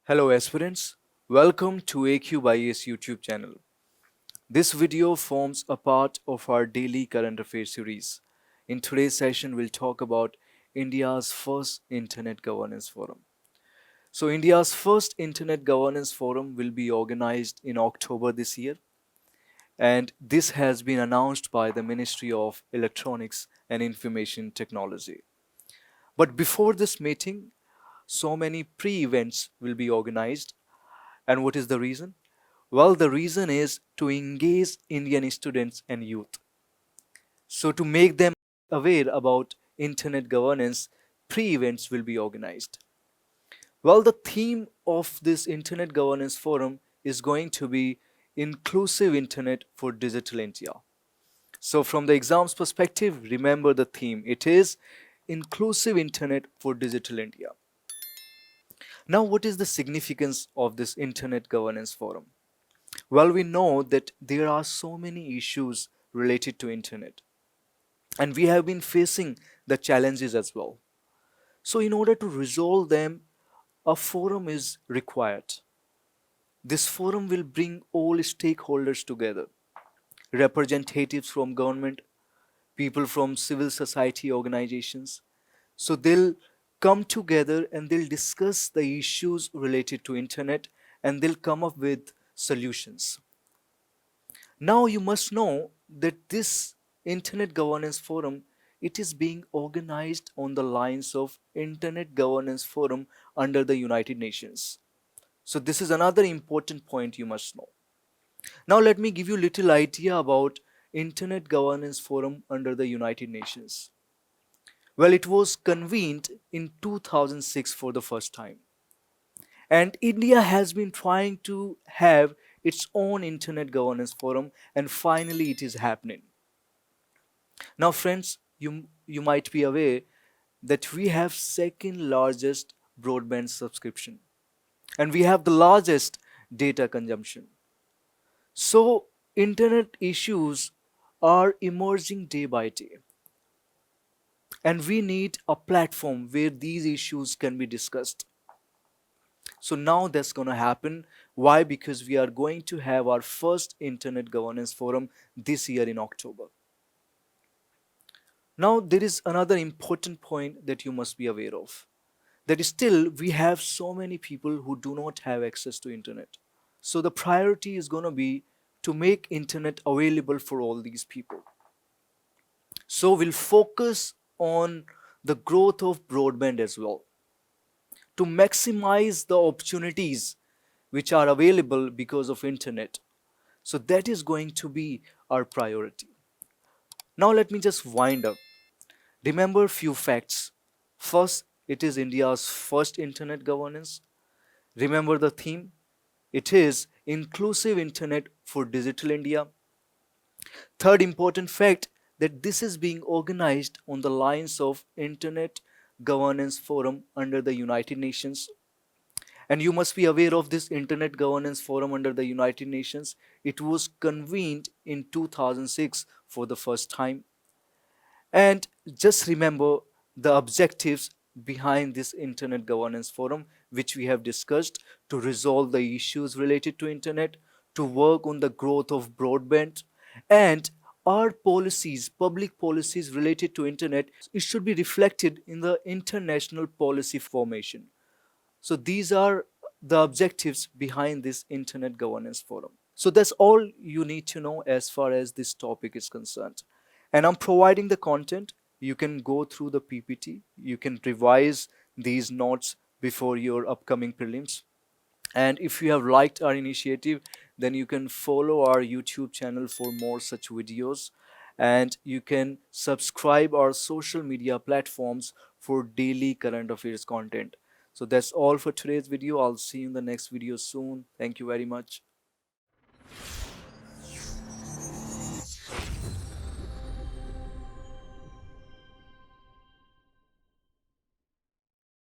Hello aspirants, welcome to AQ by AS YouTube channel. This video forms a part of our daily current affairs series. In today's session, we'll talk about India's first Internet Governance Forum. So India's first Internet Governance Forum will be organized in October this year, and this has been announced by the Ministry of Electronics and Information Technology. But before this meeting, so many pre-events will be organized. And what is the reason? Well, the reason is to engage Indian students and youth. So to make them aware about internet governance, pre-events will be organized. Well, the theme of this Internet Governance Forum is going to be Inclusive Internet for Digital India. So from the exams perspective, remember the theme. It is Inclusive Internet for Digital India. Now, what is the significance of this Internet Governance Forum? Well, we know that there are so many issues related to internet, and we have been facing the challenges as well. So in order to resolve them, a forum is required. This forum will bring all stakeholders together, representatives from government, people from civil society organizations. So they'll come together and they'll discuss the issues related to internet, and they'll come up with solutions. Now you must know that this Internet Governance Forum, it is being organized on the lines of Internet Governance Forum under the United Nations. So this is another important point you must know. Now let me give you a little idea about Internet Governance Forum under the United Nations. Well, it was convened in 2006 for the first time. And India has been trying to have its own Internet Governance Forum, and finally it is happening. Now friends, you might be aware that we have second largest broadband subscription, and we have the largest data consumption. So internet issues are emerging day by day, and we need a platform where these issues can be discussed. So now that's going to happen. Why? Because we are going to have our first Internet Governance Forum this year in October. Now there is another important point that you must be aware of. That is, still we have so many people who do not have access to internet. So the priority is going to be to make internet available for all these people. So we'll focus on the growth of broadband as well, to maximize the opportunities which are available because of internet. So that is going to be our priority. Now let me just wind up. Remember few facts. First, it is India's first internet governance. Remember the theme. It is Inclusive Internet for Digital India. Third important fact, that this is being organized on the lines of Internet Governance Forum under the United Nations. And you must be aware of this Internet Governance Forum under the United Nations. It was convened in 2006 for the first time. And just remember the objectives behind this Internet Governance Forum, which we have discussed: to resolve the issues related to internet, to work on the growth of broadband, and our policies, public policies related to internet, it should be reflected in the international policy formation. So these are the objectives behind this Internet Governance Forum. So that's all you need to know as far as this topic is concerned. And I'm providing the content. You can go through the PPT. You can revise these notes before your upcoming prelims. And if you have liked our initiative, then you can follow our YouTube channel for more such videos. And you can subscribe our social media platforms for daily current affairs content. So that's all for today's video. I'll see you in the next video soon. Thank you very much.